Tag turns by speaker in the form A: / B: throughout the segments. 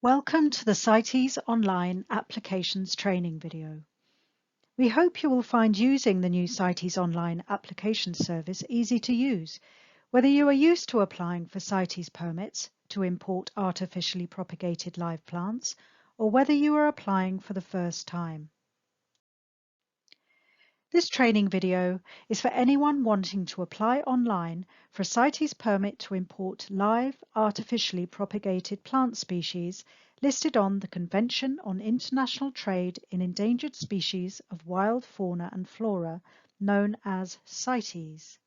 A: Welcome to the CITES Online Applications training video. We hope you will find using the new CITES Online Application Service easy to use, whether you are used to applying for CITES permits to import artificially propagated live plants, or whether you are applying for the first time. This training video is for anyone wanting to apply online for a CITES permit to import live, artificially propagated plant species listed on the Convention on International Trade in Endangered Species of Wild Fauna and Flora, known as CITES.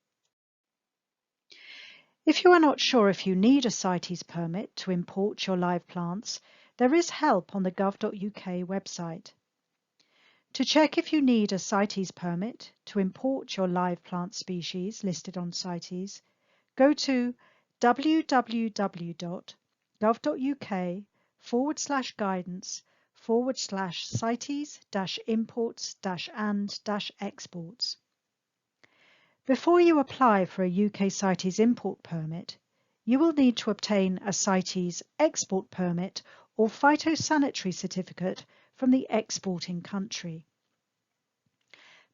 A: If you are not sure if you need a CITES permit to import your live plants, there is help on the gov.uk website. To check if you need a CITES permit to import your live plant species listed on CITES, go to www.gov.uk/CITES-imports-and-exports. Before you apply for a UK CITES import permit, you will need to obtain a CITES export permit or phytosanitary certificate from the exporting country.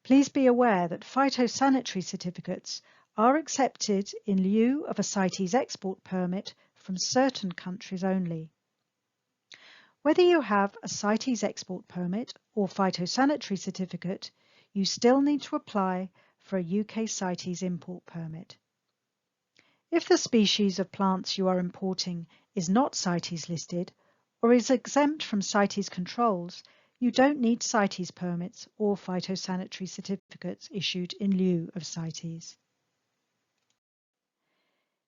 A: Please be aware that phytosanitary certificates are accepted in lieu of a CITES export permit from certain countries only. Whether you have a CITES export permit or phytosanitary certificate, you still need to apply for a UK CITES import permit. If the species of plants you are importing is not CITES listed or is exempt from CITES controls, you don't need CITES permits or phytosanitary certificates issued in lieu of CITES.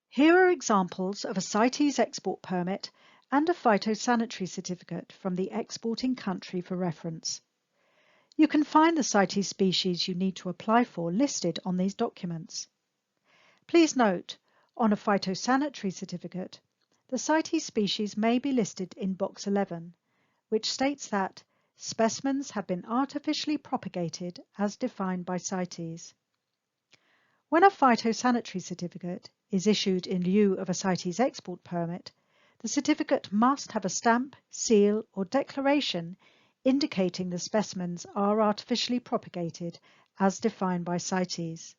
A: Here are examples of a CITES export permit and a phytosanitary certificate from the exporting country for reference. You can find the CITES species you need to apply for listed on these documents. Please note, on a phytosanitary certificate, the CITES species may be listed in box 11, which states that specimens have been artificially propagated as defined by CITES. When a phytosanitary certificate is issued in lieu of a CITES export permit, the certificate must have a stamp, seal, or declaration indicating the specimens are artificially propagated as defined by CITES.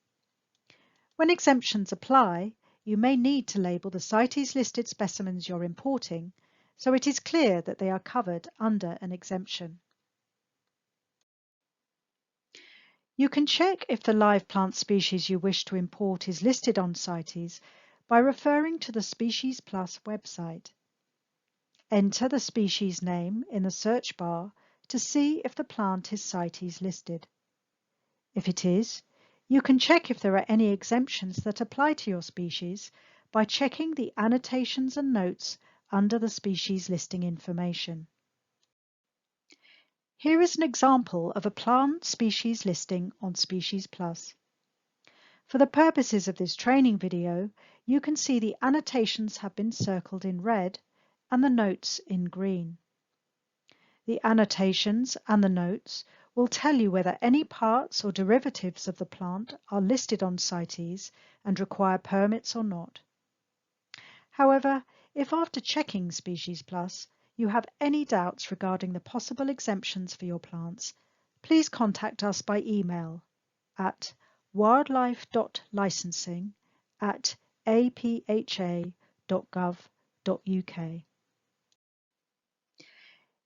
A: When exemptions apply, you may need to label the CITES listed specimens you're importing so it is clear that they are covered under an exemption. You can check if the live plant species you wish to import is listed on CITES by referring to the Species Plus website. Enter the species name in the search bar to see if the plant is CITES listed. If it is, you can check if there are any exemptions that apply to your species by checking the annotations and notes under the species listing information. Here is an example of a plant species listing on Species Plus. For the purposes of this training video, you can see the annotations have been circled in red and the notes in green. The annotations and the notes will tell you whether any parts or derivatives of the plant are listed on CITES and require permits or not. However, if after checking Species Plus you have any doubts regarding the possible exemptions for your plants, please contact us by email at wildlife.licensing@apha.gov.uk.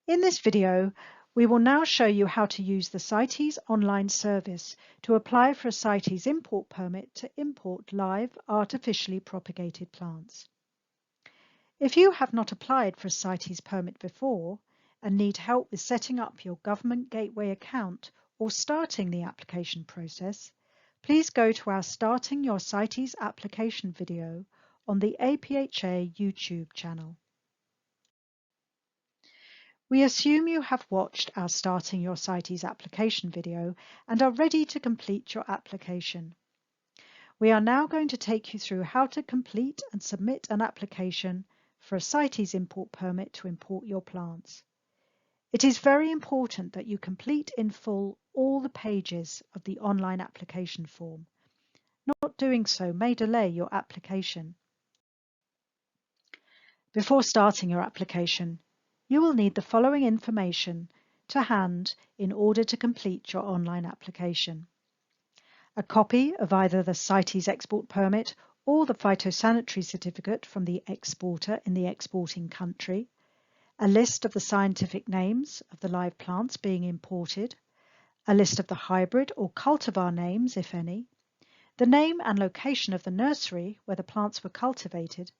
A: In this video, we will now show you how to use the CITES online service to apply for a CITES import permit to import live artificially propagated plants. If you have not applied for a CITES permit before and need help with setting up your Government Gateway account or starting the application process, please go to our Starting Your CITES application video on the APHA YouTube channel. We assume you have watched our Starting Your CITES application video and are ready to complete your application. We are now going to take you through how to complete and submit an application for a CITES import permit to import your plants. It is very important that you complete in full all the pages of the online application form. Not doing so may delay your application. Before starting your application, you will need the following information to hand in order to complete your online application: a copy of either the CITES export permit or the phytosanitary certificate from the exporter in the exporting country, a list of the scientific names of the live plants being imported, a list of the hybrid or cultivar names, if any, the name and location of the nursery where the plants were cultivated,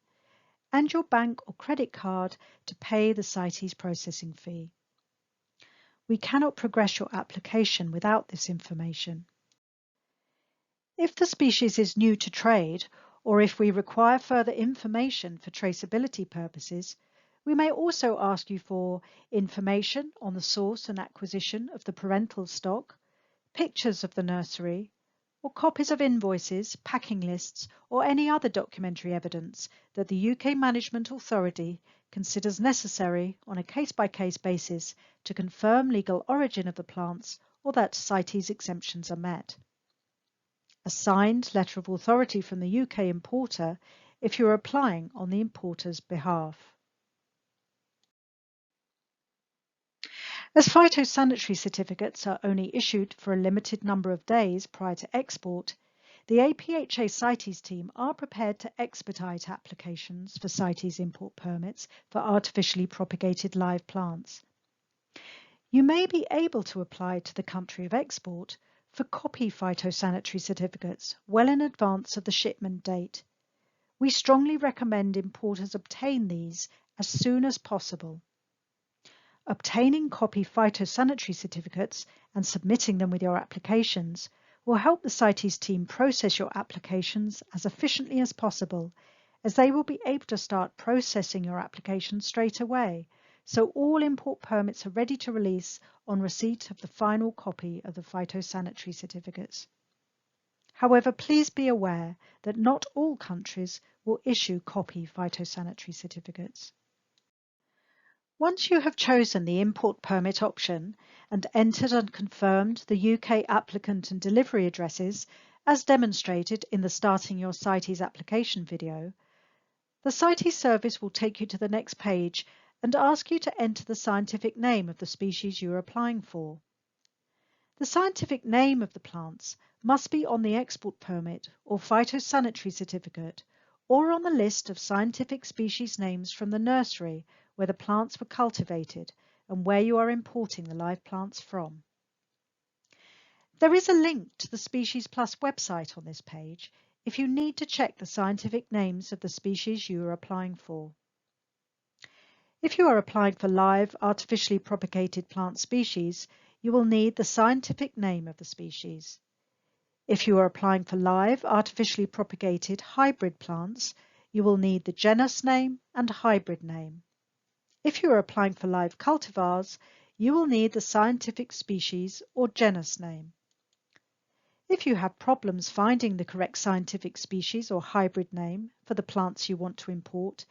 A: and your bank or credit card to pay the CITES processing fee. We cannot progress your application without this information. If the species is new to trade, or if we require further information for traceability purposes, we may also ask you for information on the source and acquisition of the parental stock, pictures of the nursery, or copies of invoices, packing lists, or any other documentary evidence that the UK Management Authority considers necessary on a case-by-case basis to confirm legal origin of the plants or that CITES exemptions are met. A signed letter of authority from the UK importer if you are applying on the importer's behalf. As phytosanitary certificates are only issued for a limited number of days prior to export, the APHA CITES team are prepared to expedite applications for CITES import permits for artificially propagated live plants. You may be able to apply to the country of export for copy phytosanitary certificates well in advance of the shipment date. We strongly recommend importers obtain these as soon as possible. Obtaining copy phytosanitary certificates and submitting them with your applications will help the CITES team process your applications as efficiently as possible, as they will be able to start processing your application straight away, so all import permits are ready to release on receipt of the final copy of the phytosanitary certificates. However, please be aware that not all countries will issue copy phytosanitary certificates. Once you have chosen the import permit option and entered and confirmed the UK applicant and delivery addresses as demonstrated in the Starting Your CITES application video, the CITES service will take you to the next page and ask you to enter the scientific name of the species you are applying for. The scientific name of the plants must be on the export permit or phytosanitary certificate or on the list of scientific species names from the nursery where the plants were cultivated and where you are importing the live plants from. There is a link to the Species Plus website on this page if you need to check the scientific names of the species you are applying for. If you are applying for live, artificially propagated plant species, you will need the scientific name of the species. If you are applying for live, artificially propagated hybrid plants, you will need the genus name and hybrid name. If you are applying for live cultivars, you will need the scientific species or genus name. If you have problems finding the correct scientific species or hybrid name for the plants you want to import,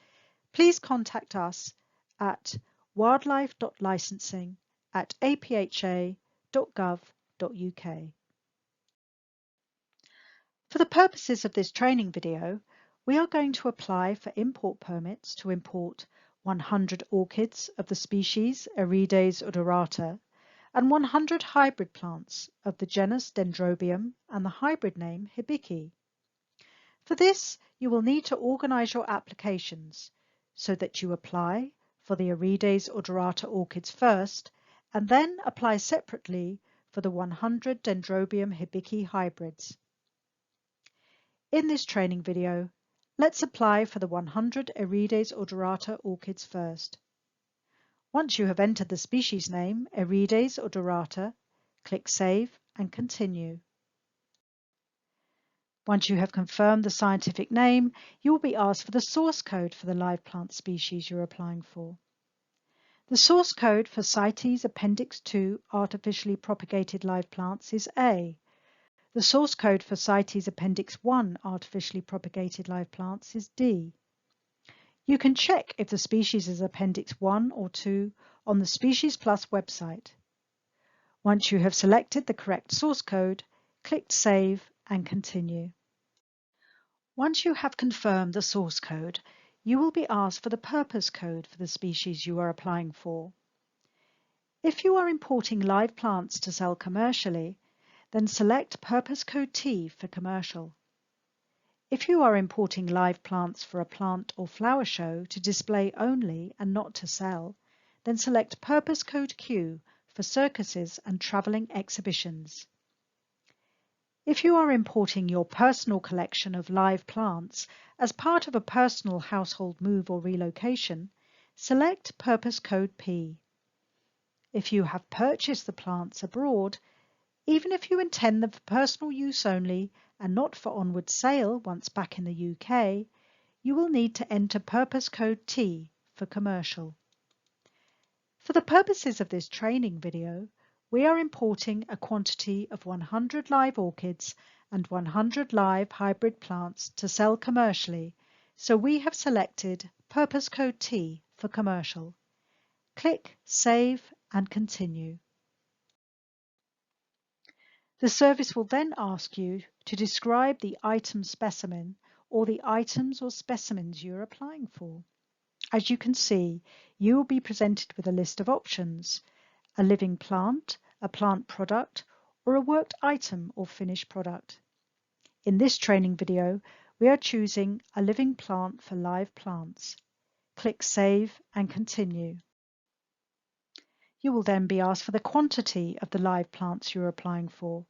A: please contact us at wildlife.licensing@apha.gov.uk. For the purposes of this training video, we are going to apply for import permits to import 100 orchids of the species Organise odorata and 100 hybrid plants of the genus Dendrobium and the hybrid name Hibiki. For this, you will need to organise your applications so that you apply for the Organise odorata orchids first and then apply separately for the 100 Dendrobium Hibiki hybrids. In this training video, let's apply for the 100 Organise odorata orchids first. Once you have entered the species name, Organise odorata, click Save and Continue. Once you have confirmed the scientific name, you will be asked for the source code for the live plant species you're applying for. The source code for CITES Appendix 2 artificially propagated live plants is A. The source code for CITES Appendix 1 artificially propagated live plants is D. You can check if the species is Appendix 1 or 2 on the Species Plus website. Once you have selected the correct source code, click Save and Continue. Once you have confirmed the source code, you will be asked for the purpose code for the species you are applying for. If you are importing live plants to sell commercially, then select Purpose Code T for commercial. If you are importing live plants for a plant or flower show to display only and not to sell, then select Purpose Code Q for circuses and travelling exhibitions. If you are importing your personal collection of live plants as part of a personal household move or relocation, select Purpose Code P. If you have purchased the plants abroad, even if you intend them for personal use only and not for onward sale once back in the UK, you will need to enter Purpose Code T for commercial. For the purposes of this training video, we are importing a quantity of 100 live orchids and 100 live hybrid plants to sell commercially, so we have selected Purpose Code T for commercial. Click Save and Continue. The service will then ask you to describe the item specimen or the items or specimens you are applying for. As you can see, you will be presented with a list of options: a living plant, a plant product, or a worked item or finished product. In this training video, we are choosing a living plant for live plants. Click Save and Continue. You will then be asked for the quantity of the live plants you are applying for.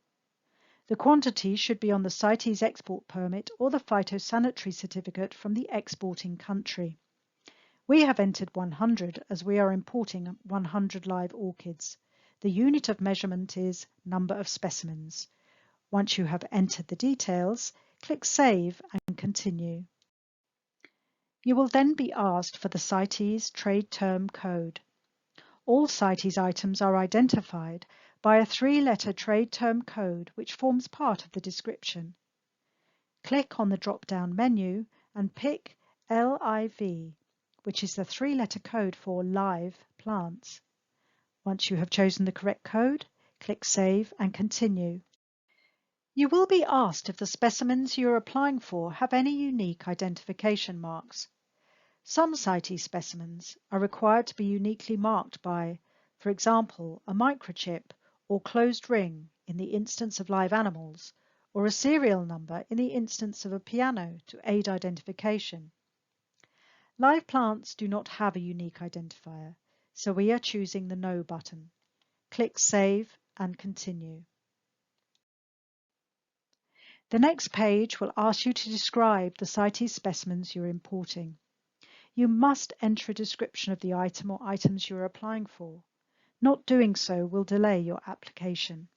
A: The quantity should be on the CITES export permit or the phytosanitary certificate from the exporting country. We have entered 100 as we are importing 100 live orchids. The unit of measurement is number of specimens. Once you have entered the details, click Save and Continue. You will then be asked for the CITES trade term code. All CITES items are identified by a 3-letter trade term code which forms part of the description. Click on the drop-down menu and pick LIV, which is the 3-letter code for live plants. Once you have chosen the correct code, click Save and Continue. You will be asked if the specimens you are applying for have any unique identification marks. Some CITES specimens are required to be uniquely marked by, for example, a microchip or closed ring in the instance of live animals, or a serial number in the instance of a piano to aid identification. Live plants do not have a unique identifier, so we are choosing the No button. Click Save and Continue. The next page will ask you to describe the CITES specimens you're importing. You must enter a description of the item or items you're applying for. Not doing so will delay your application.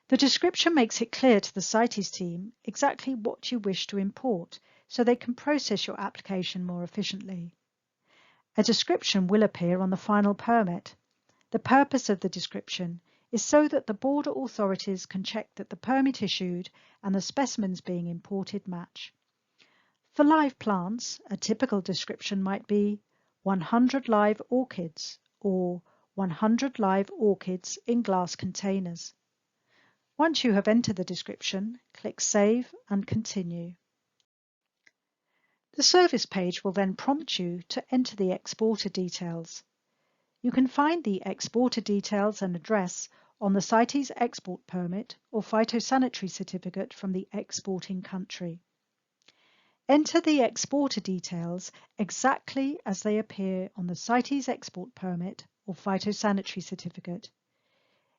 A: The description makes it clear to the CITES team exactly what you wish to import, so they can process your application more efficiently. A description will appear on the final permit. The purpose of the description is so that the border authorities can check that the permit issued and the specimens being imported match. For live plants, a typical description might be 100 live orchids or 100 live orchids in glass containers. Once you have entered the description, click Save and Continue. The service page will then prompt you to enter the exporter details. You can find the exporter details and address on the CITES export permit or phytosanitary certificate from the exporting country. Enter the exporter details exactly as they appear on the CITES export permit or phytosanitary certificate.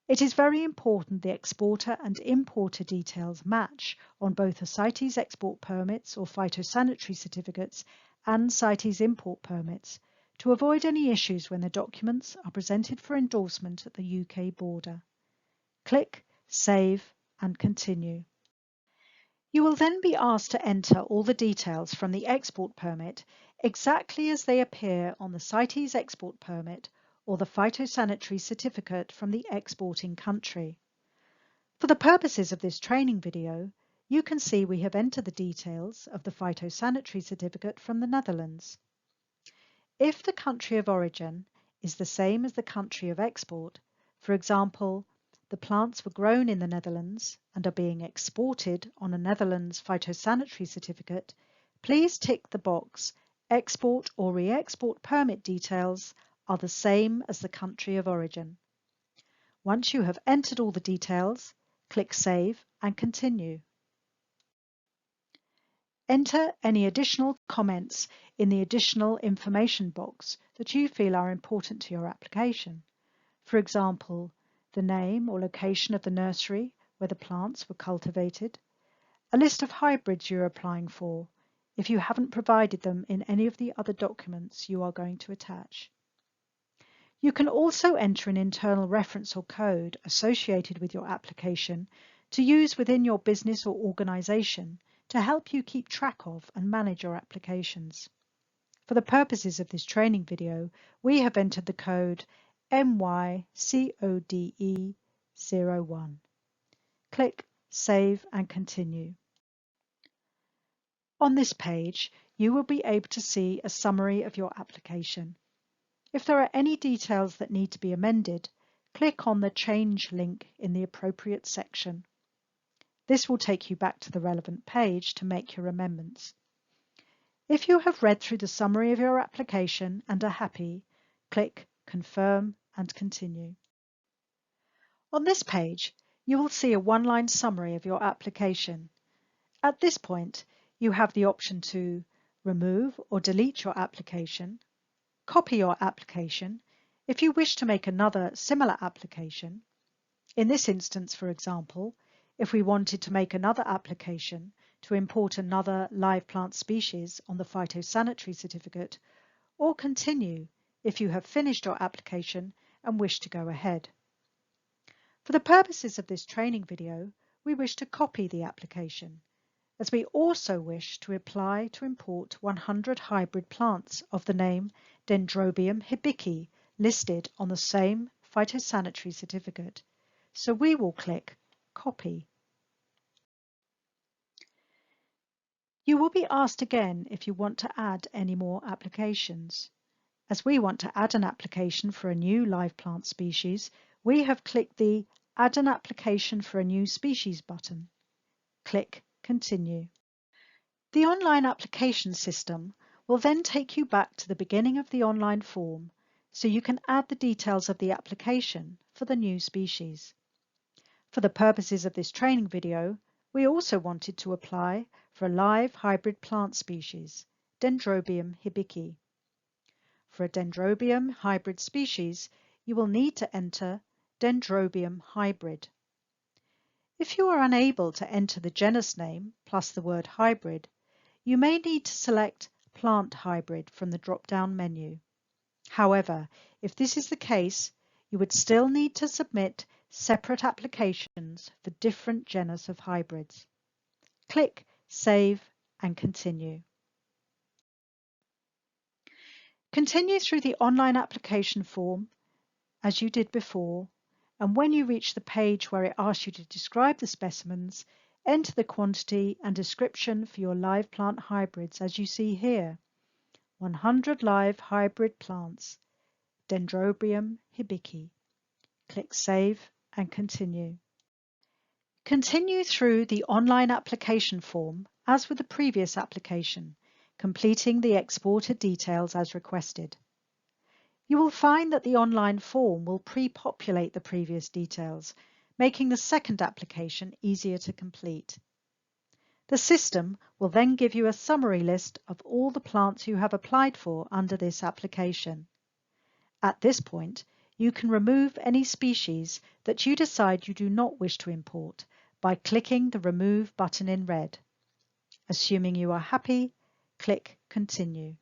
A: It is very important the exporter and importer details match on both the CITES export permits or phytosanitary certificates and CITES import permits to avoid any issues when the documents are presented for endorsement at the UK border. Click Save and Continue. You will then be asked to enter all the details from the export permit exactly as they appear on the CITES export permit or the phytosanitary certificate from the exporting country. For the purposes of this training video, you can see we have entered the details of the phytosanitary certificate from the Netherlands. If the country of origin is the same as the country of export, for example, the plants were grown in the Netherlands and are being exported on a Netherlands phytosanitary certificate, please tick the box Export or re-export permit details are the same as the country of origin. Once you have entered all the details, click Save and Continue. Enter any additional comments in the additional information box that you feel are important to your application. For example, the name or location of the nursery where the plants were cultivated, a list of hybrids you're applying for, if you haven't provided them in any of the other documents you are going to attach. You can also enter an internal reference or code associated with your application to use within your business or organisation to help you keep track of and manage your applications. For the purposes of this training video, we have entered the code MYCODE01. Click Save and Continue. On this page, you will be able to see a summary of your application. If there are any details that need to be amended, click on the Change link in the appropriate section. This will take you back to the relevant page to make your amendments. If you have read through the summary of your application and are happy, click Confirm and Continue. On this page, you will see a one-line summary of your application. At this point, you have the option to remove or delete your application, copy your application if you wish to make another similar application. In this instance, for example, if we wanted to make another application to import another live plant species on the phytosanitary certificate, or continue if you have finished your application and wish to go ahead. For the purposes of this training video, we wish to copy the application, as we also wish to apply to import 100 hybrid plants of the name Dendrobium hibiki listed on the same phytosanitary certificate. So we will click Copy. You will be asked again if you want to add any more applications. As we want to add an application for a new live plant species, we have clicked the Add an application for a new species button. Click Continue. The online application system will then take you back to the beginning of the online form so you can add the details of the application for the new species. For the purposes of this training video, we also wanted to apply for a live hybrid plant species, Dendrobium hibiki. For a Dendrobium hybrid species, you will need to enter Dendrobium hybrid. If you are unable to enter the genus name plus the word hybrid, you may need to select Plant Hybrid from the drop-down menu. However, if this is the case, you would still need to submit separate applications for different genus of hybrids. Click Save and Continue. Continue through the online application form as you did before, and when you reach the page where it asks you to describe the specimens, enter the quantity and description for your live plant hybrids as you see here. 100 live hybrid plants, Dendrobium hibiki. Click Save and Continue. Continue through the online application form as with the previous application, completing the exported details as requested. You will find that the online form will pre-populate the previous details, making the second application easier to complete. The system will then give you a summary list of all the plants you have applied for under this application. At this point, you can remove any species that you decide you do not wish to import by clicking the Remove button in red. Assuming you are happy, click Continue.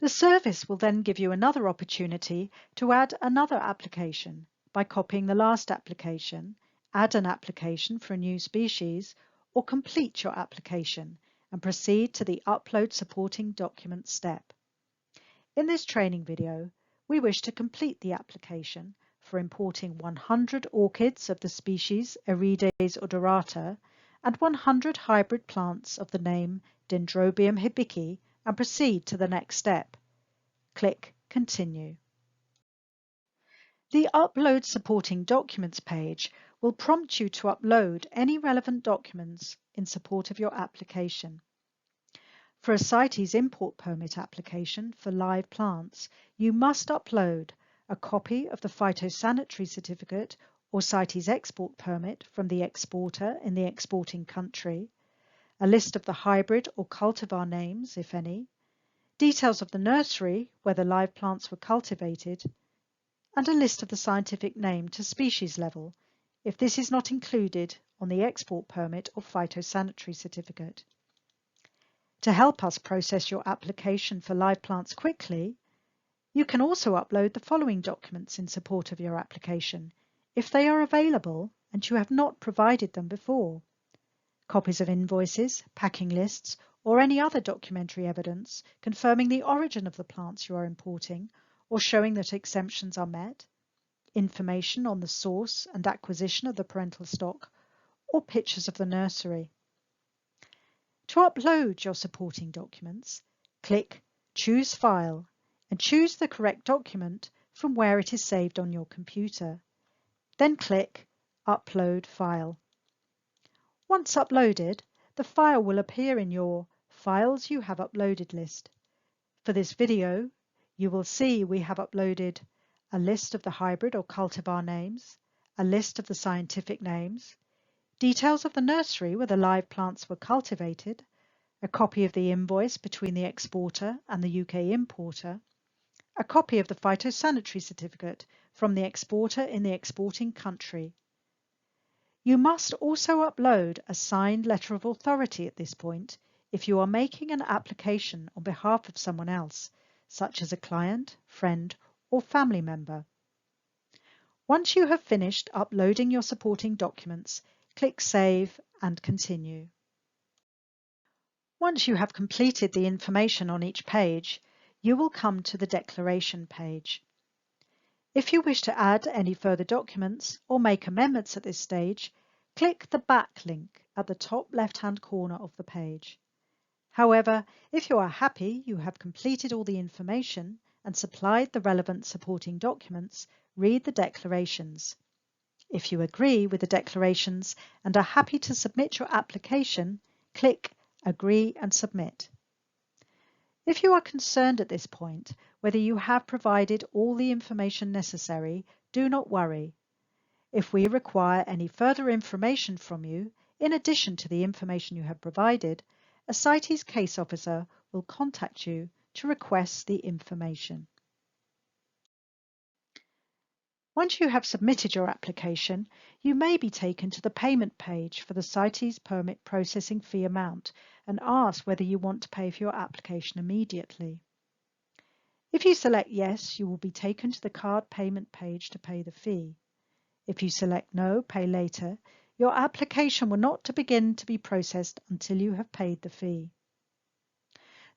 A: The service will then give you another opportunity to add another application by copying the last application, add an application for a new species, or complete your application and proceed to the Upload Supporting Documents step. In this training video, we wish to complete the application for importing 100 orchids of the species Erides odorata and 100 hybrid plants of the name Dendrobium hibiki and proceed to the next step. Click Continue. The Upload Supporting Documents page will prompt you to upload any relevant documents in support of your application. For a CITES import permit application for live plants, you must upload a copy of the phytosanitary certificate or CITES export permit from the exporter in the exporting country, a list of the hybrid or cultivar names, if any, details of the nursery where the live plants were cultivated, and a list of the scientific name to species level, if this is not included on the export permit or phytosanitary certificate. To help us process your application for live plants quickly, you can also upload the following documents in support of your application, if they are available and you have not provided them before. Copies of invoices, packing lists, or any other documentary evidence confirming the origin of the plants you are importing or showing that exemptions are met, information on the source and acquisition of the parental stock, or pictures of the nursery. To upload your supporting documents, click Choose File and choose the correct document from where it is saved on your computer. Then click Upload File. Once uploaded, the file will appear in your Files You Have Uploaded list. For this video, you will see we have uploaded a list of the hybrid or cultivar names, a list of the scientific names, details of the nursery where the live plants were cultivated, a copy of the invoice between the exporter and the UK importer, a copy of the phytosanitary certificate from the exporter in the exporting country. You must also upload a signed letter of authority at this point if you are making an application on behalf of someone else, such as a client, friend, or family member. Once you have finished uploading your supporting documents, click Save and Continue. Once you have completed the information on each page, you will come to the Declaration page. If you wish to add any further documents or make amendments at this stage, click the Back link at the top left-hand corner of the page. However, if you are happy you have completed all the information and supplied the relevant supporting documents, read the declarations. If you agree with the declarations and are happy to submit your application, click Agree and Submit. If you are concerned at this point whether you have provided all the information necessary, do not worry. If we require any further information from you, in addition to the information you have provided, a CITES case officer will contact you to request the information. Once you have submitted your application, you may be taken to the payment page for the CITES permit processing fee amount and asked whether you want to pay for your application immediately. If you select yes, you will be taken to the card payment page to pay the fee. If you select no, pay later, your application will not begin to be processed until you have paid the fee.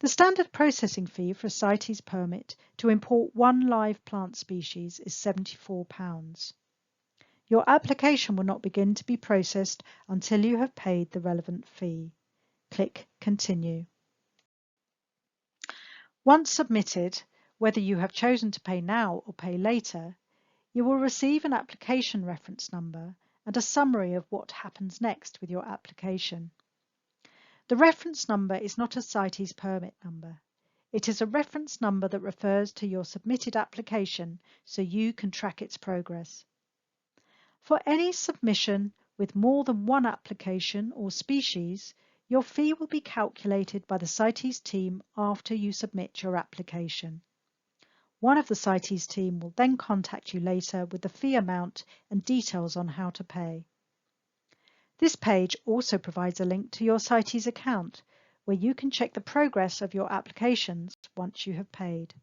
A: The standard processing fee for a CITES permit to import one live plant species is £74. Your application will not begin to be processed until you have paid the relevant fee. Click Continue. Once submitted, whether you have chosen to pay now or pay later, you will receive an application reference number and a summary of what happens next with your application. The reference number is not a CITES permit number. It is a reference number that refers to your submitted application so you can track its progress. For any submission with more than one application or species, your fee will be calculated by the CITES team after you submit your application. One of the CITES team will then contact you later with the fee amount and details on how to pay. This page also provides a link to your CITES account, where you can check the progress of your applications once you have paid.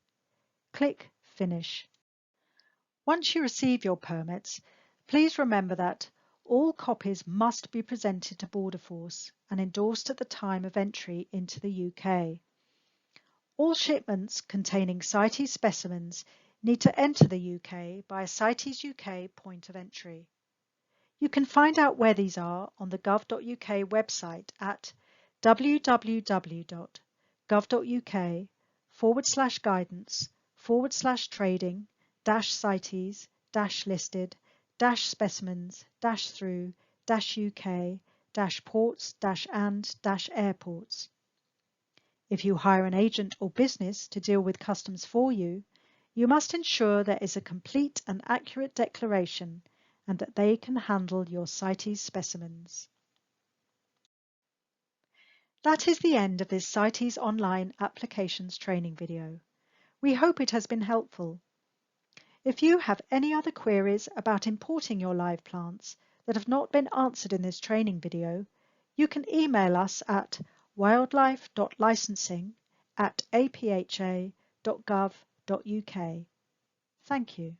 A: Click Finish. Once you receive your permits, please remember that all copies must be presented to Border Force and endorsed at the time of entry into the UK. All shipments containing CITES specimens need to enter the UK by a CITES UK point of entry. You can find out where these are on the gov.uk website at www.gov.uk/guidance/CITES-listed-specimens-through-UK-ports-and-airports. If you hire an agent or business to deal with customs for you, you must ensure there is a complete and accurate declaration and that they can handle your CITES specimens. That is the end of this CITES Online Applications training video. We hope it has been helpful. If you have any other queries about importing your live plants that have not been answered in this training video, you can email us at wildlife.licensing@apha.gov.uk. Thank you.